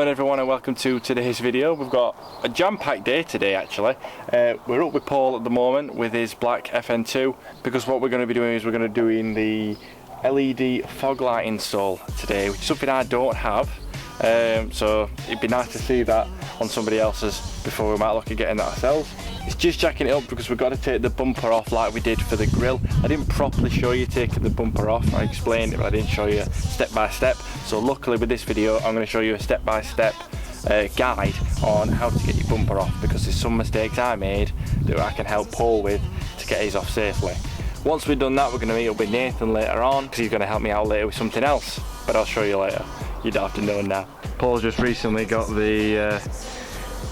morning everyone and welcome to today's video. We've got a jam-packed day today actually. We're up with Paul at the moment with his black FN2 because what we're going to be doing is we're going to be doing the LED fog light install today, which is something I don't have. So it'd be nice to see that on somebody else's before we might look at getting that ourselves. It's just jacking it up because we've got to take the bumper off like we did for the grill. I didn't properly show you taking the bumper off. I explained it, but I didn't show you step by step. So luckily with this video, I'm going to show you a step by step guide on how to get your bumper off, because there's some mistakes I made that I can help Paul with to get his off safely. Once we've done that, we're going to meet up with Nathan later on because he's going to help me out later with something else, but I'll show you later. You don't have to know now. Paul just recently got the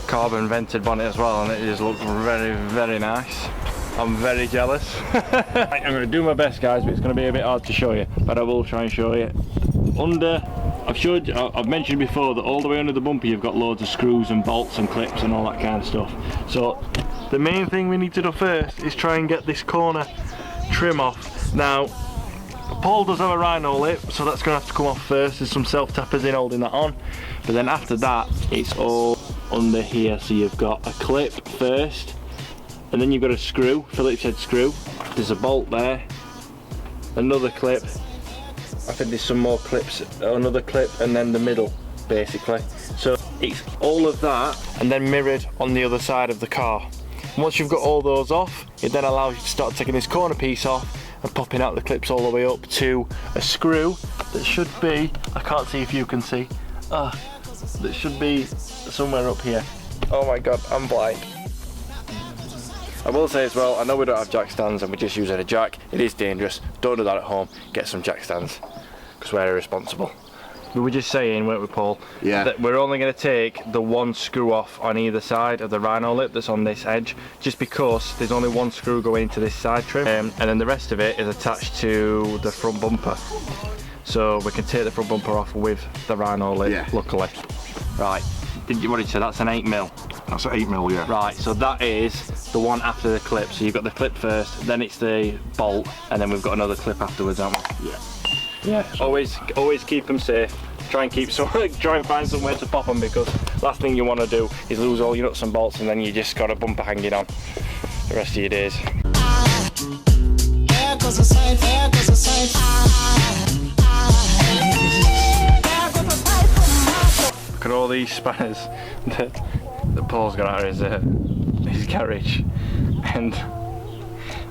carbon vented bonnet as well, and it just looks very nice. I'm very jealous. I'm going to do my best guys, but it's going to be a bit hard to show you, but I will try and show you. I've mentioned before that all the way under the bumper you've got loads of screws and bolts and clips and all that kind of stuff. So the main thing we need to do first is try and get this corner trim off. Now Paul does have a rhino lip, so that's going to have to come off first. There's some self tappers in holding that on, but then after that it's all under here. So you've got a clip first, and then you've got a screw, Phillips head screw. There's a bolt there, another clip. I think there's some more clips, another clip, and then the middle basically. So it's all of that and then mirrored on the other side of the car. Once you've got all those off, it then allows you to start taking this corner piece off and popping out the clips all the way up to a screw that should be, I can't see if you can see, that should be somewhere up here. Oh my god, I'm blind. I will say as well, I know we don't have jack stands and we're just using a jack. It is dangerous. Don't do that at home. Get some jack stands because we're irresponsible. We were just saying, weren't we, Paul? Yeah. That we're only going to take the one screw off on either side of the rhino lip that's on this edge, just because there's only one screw going into this side trim, and then the rest of it is attached to the front bumper. So we can take the front bumper off with the rhino lip, luckily. Right, what did you say? That's an 8mm. That's an 8mm, yeah. Right, so that is the one after the clip. So you've got the clip first, then it's the bolt, and then we've got another clip afterwards, haven't we? Yeah. Yeah, always keep them safe. Try and find somewhere to pop them, because last thing you want to do is lose all your nuts and bolts and then you just got a bumper hanging on the rest of your days. Look at all these spanners that Paul's got out of his garage, and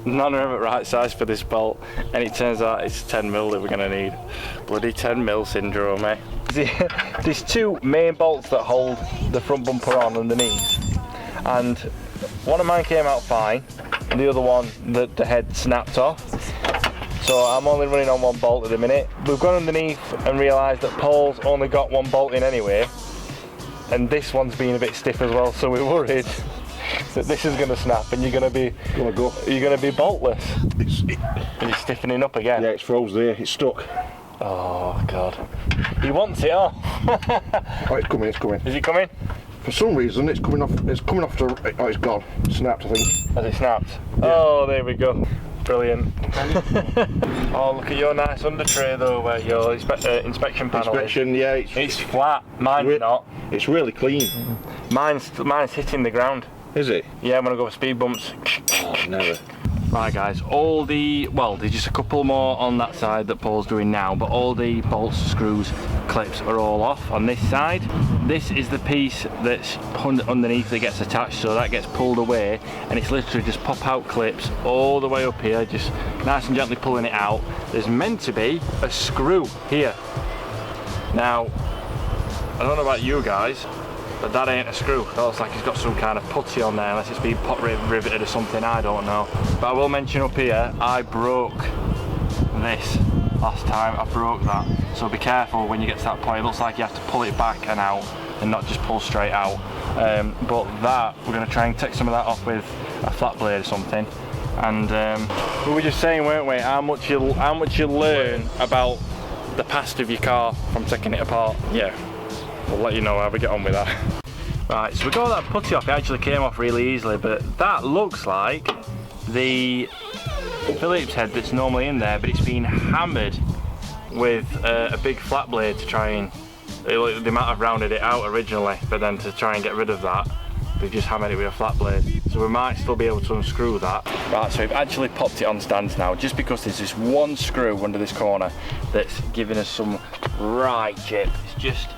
none of them are right size for this bolt, and it turns out it's 10mm that we're going to need. Bloody 10mm syndrome, eh? There's two main bolts that hold the front bumper on underneath, and one of mine came out fine, and the other one, the head snapped off. So I'm only running on one bolt at the minute. We've gone underneath and realised that Paul's only got one bolt in anyway, and this one's been a bit stiff as well, so we're worried that this is going to snap and you're going to be boltless. It's stiffening up again. Yeah, it's froze there, it's stuck. Oh god, he wants it off. Oh, it's coming, it's coming. Is it coming? For some reason it's coming off to, oh, it's gone. It snapped, I think. Has it snapped? Yeah. Oh, there we go. Brilliant. Oh, look at your nice under tray though, where your inspection panel is. Yeah. It's flat, mine's not. It's really clean. Mine's hitting the ground. Is it? Yeah, I'm gonna go for speed bumps. Oh, never. Right guys, there's just a couple more on that side that Paul's doing now, but all the bolts, screws, clips are all off on this side. This is the piece that's underneath that gets attached, so that gets pulled away, and it's literally just pop out clips all the way up here, just nice and gently pulling it out. There's meant to be a screw here. Now, I don't know about you guys, but that ain't a screw. That looks like it's got some kind of putty on there, unless it's been pot riveted or something, I don't know. But I will mention up here, I broke this last time. I broke that. So be careful when you get to that point. It looks like you have to pull it back and out and not just pull straight out. But that, we're going to try and take some of that off with a flat blade or something. And we were just saying, weren't we, how much you learn about the past of your car from taking it apart. Yeah. We'll let you know how we get on with that. Right, so we got that putty off. It actually came off really easily, but that looks like the Phillips head that's normally in there, but it's been hammered with a big flat blade to try and They might have rounded it out originally, but then to try and get rid of that, they've just hammered it with a flat blade. So we might still be able to unscrew that. Right, so we've actually popped it on stands now, just because there's this one screw under this corner that's giving us some right chip. It's just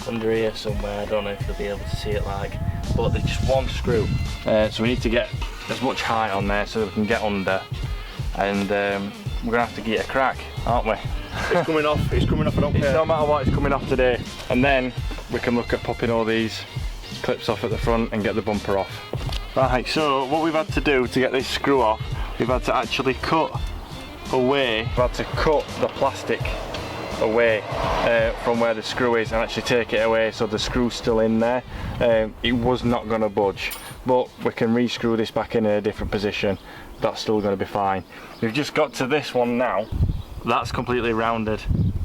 under here somewhere, I don't know if you'll be able to see it like, but there's just one screw. So we need to get as much height on there so that we can get under, and we're gonna have to get a crack, aren't we? It's coming off, I don't care. No matter what, it's coming off today. And then we can look at popping all these clips off at the front and get the bumper off. Right, so what we've had to do to get this screw off, we've had to actually cut away, we've had to cut the plastic away from where the screw is and actually take it away so the screw's still in there. It was not going to budge, but we can re-screw this back in a different position. That's still going to be fine. We've just got to this one now. That's completely rounded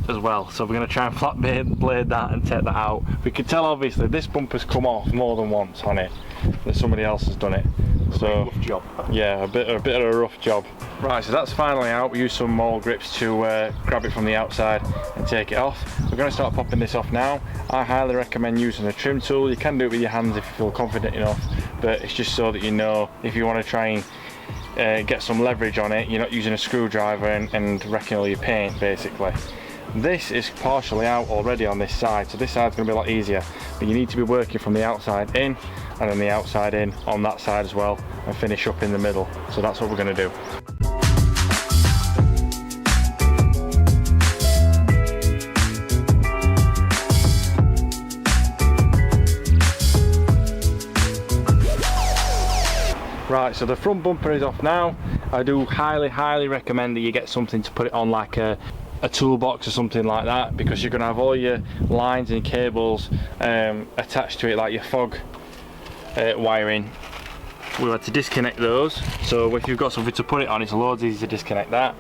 as well, so we're going to try and flat blade that and take that out. We can tell obviously this bumper's come off more than once on it, that somebody else has done it. So rough job. Yeah, a bit of a rough job. Right, so that's finally out. We used some more grips to grab it from the outside and take it off. We're going to start popping this off now. I highly recommend using a trim tool. You can do it with your hands if you feel confident enough, but it's just so that you know if you want to try and get some leverage on it, you're not using a screwdriver and wrecking all your paint basically. This is partially out already on this side, so this side's going to be a lot easier, but you need to be working from the outside in and then the outside in on that side as well, and finish up in the middle. So that's what we're going to do. Right, so the front bumper is off now. I do highly recommend that you get something to put it on, like a toolbox or something like that, because you're going to have all your lines and cables attached to it, like your fog wiring. We had to disconnect those, so if you've got something to put it on, it's loads easy to disconnect that.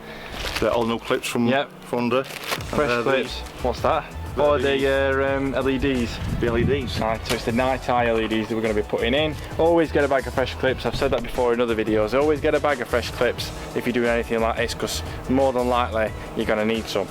They're all new clips from under. Fresh clips. What's that? Oh, the LEDs. The LEDs. Right, so it's the night eye LEDs that we're going to be putting in. Always get a bag of fresh clips. I've said that before in other videos. Always get a bag of fresh clips if you're doing anything like this, because more than likely you're going to need some.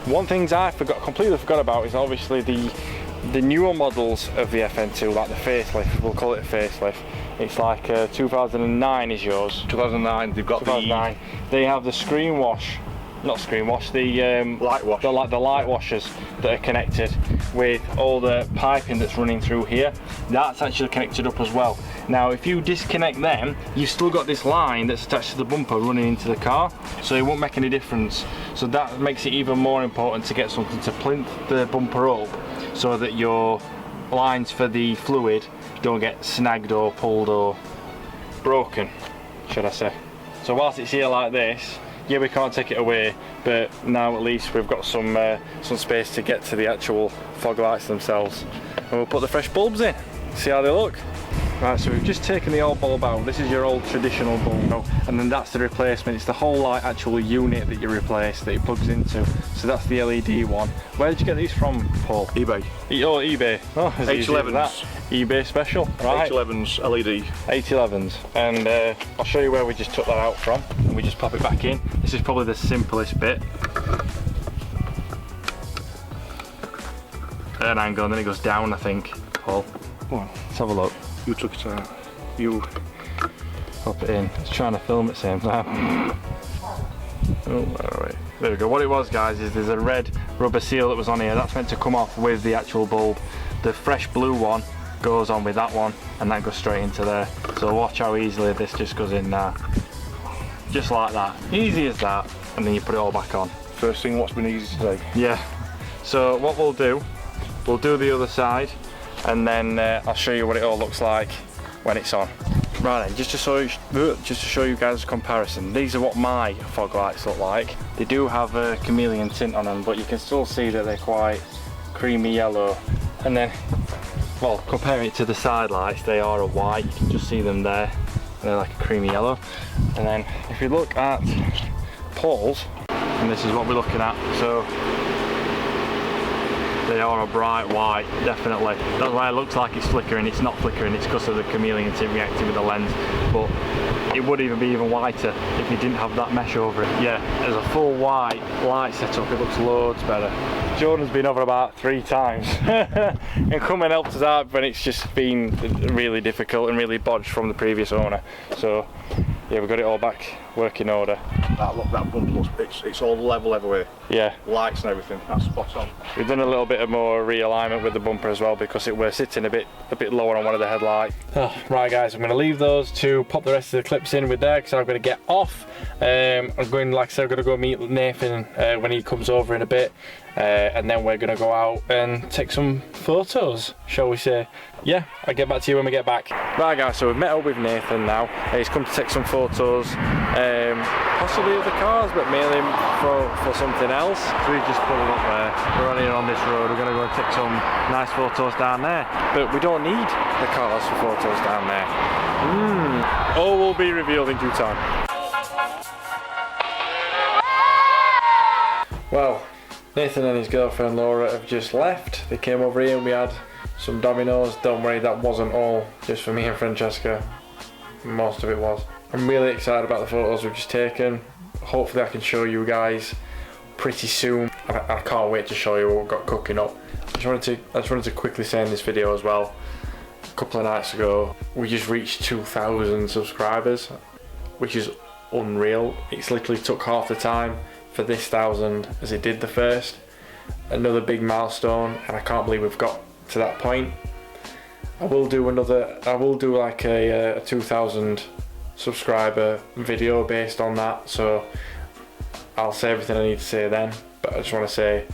One thing I completely forgot about is obviously the newer models of the FN2, like the facelift. We'll call it a facelift. It's like 2009 is yours. 2009. They've got 2009. They have the screen wash. Not screen wash, the light wash. The light washers that are connected with all the piping that's running through here. That's actually connected up as well. Now if you disconnect them, you've still got this line that's attached to the bumper running into the car, so it won't make any difference. So that makes it even more important to get something to plinth the bumper up so that your lines for the fluid don't get snagged or pulled or broken, should I say. So whilst it's here like this, yeah, we can't take it away, but now at least we've got some space to get to the actual fog lights themselves. And we'll put the fresh bulbs in, see how they look. Right, so we've just taken the old bulb out. This is your old traditional bulb, and then that's the replacement. It's the whole like actual unit that you replace, that it plugs into. So that's the LED one. Where did you get these from, Paul? eBay. Oh, eBay. Oh, H11s. eBay special, right? H11s LED. H11s, and I'll show you where we just took that out from, and we just pop it back in. This is probably the simplest bit. An angle, and then it goes down, I think, Paul. Well, let's have a look. You took it out. You pop it in. It's trying to film at the same time. Oh, alright. There we go. What it was, guys, is there's a red rubber seal that was on here. That's meant to come off with the actual bulb. The fresh blue one goes on with that one, and that goes straight into there. So watch how easily this just goes in now. Just like that. Easy as that. And then you put it all back on. First thing what's been easy today. Yeah. So what we'll do the other side, and then I'll show you what it all looks like when it's on. Right then, just to show you guys a comparison, these are what my fog lights look like. They do have a chameleon tint on them, but you can still see that they're quite creamy yellow. And then, well, comparing it to the side lights, they are a white. You can just see them there, and they're like a creamy yellow. And then if you look at Paul's, and this is what we're looking at, so they are a bright white, definitely. That's why it looks like it's flickering. It's not flickering, it's because of the chameleon tint reacting with the lens. But it would even be even whiter if you didn't have that mesh over it. Yeah, as a full white light setup, it looks loads better. Jordan's been over about 3 times and come and helped us out when it's just been really difficult and really bodged from the previous owner. So yeah, we got it all back working order. That bump looks, it's all level everywhere. Yeah. Lights and everything, that's spot on. We've done a little bit of more realignment with the bumper as well because it were sitting a bit lower on one of the headlights. Oh, right guys, I'm going to leave those to pop the rest of the clips in with there because I'm going to get off. I'm going, like I said, I'm going to go meet Nathan when he comes over in a bit. And then we're going to go out and take some photos, shall we say. Yeah, I'll get back to you when we get back. Right guys, so we've met up with Nathan now. He's come to take some photos, possibly of the cars, but mainly for something else. So we've just pulled up there. We're on here on this road. We're going to go and take some nice photos down there. But we don't need the cars for photos down there. All will be revealed in due time. Well, Nathan and his girlfriend Laura have just left. They came over here and we had some Dominoes. Don't worry, that wasn't all just for me and Francesca. Most of it was. I'm really excited about the photos we've just taken. Hopefully I can show you guys pretty soon. I can't wait to show you what we've got cooking up. I just wanted to quickly say in this video as well, a couple of nights ago, we just reached 2,000 subscribers, which is unreal. It's literally took half the time for this 1,000 as it did the first. Another big milestone, and I can't believe we've got to that point. I will do like a 2,000 subscriber video based on that, so I'll say everything I need to say then. But I just want to say,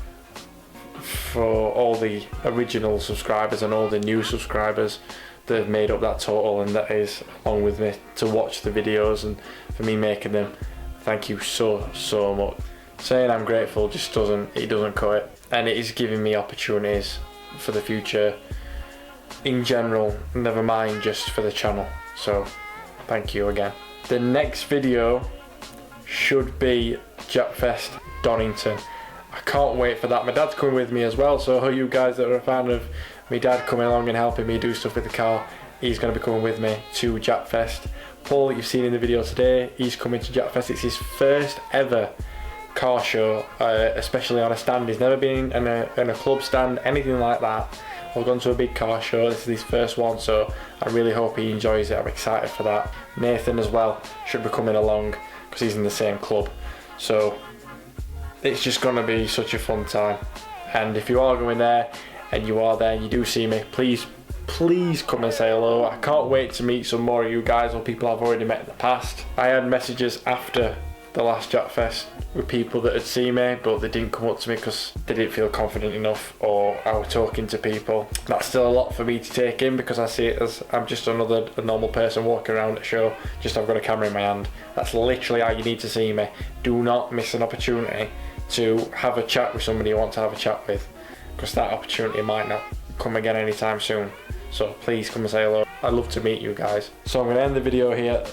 for all the original subscribers and all the new subscribers that have made up that total, and that is along with me to watch the videos and for me making them, thank you so much. Saying I'm grateful just doesn't cut it, and it is giving me opportunities for the future in general, never mind just for the channel. So thank you again. The next video should be Japfest Donington. I can't wait for that. My dad's coming with me as well, so you guys that are a fan of my dad coming along and helping me do stuff with the car, he's going to be coming with me to Japfest. Paul, that you've seen in the video today, he's coming to Japfest. It's his first ever car show, especially on a stand. He's never been in a club stand, anything like that, or gone to a big car show. This is his first one, so I really hope he enjoys it. I'm excited for that. Nathan as well should be coming along because he's in the same club, so it's just gonna be such a fun time. And if you are going there and you are there and you do see me, please come and say hello. I can't wait to meet some more of you guys or people I've already met in the past. I had messages after the last Japfest with people that had seen me, but they didn't come up to me because they didn't feel confident enough, or I was talking to people. That's still a lot for me to take in because I see it as I'm just a normal person walking around at a show, just I've got a camera in my hand. That's literally how you need to see me. Do not miss an opportunity to have a chat with somebody you want to have a chat with, because that opportunity might not come again anytime soon. So please come and say hello. I'd love to meet you guys. So I'm going to end the video here.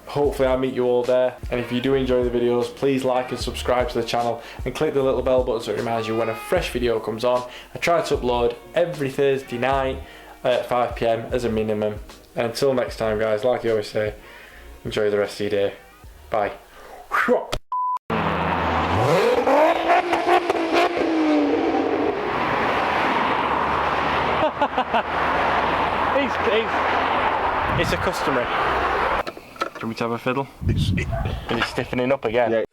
Hopefully I'll meet you all there, and if you do enjoy the videos, please like and subscribe to the channel and click the little bell button so it reminds you when a fresh video comes on. I try to upload every Thursday night at 5 PM as a minimum. And until next time guys, like I always say, enjoy the rest of your day. Bye. It's a customer. Do you want me to have a fiddle? Is it stiffening up again? Yeah.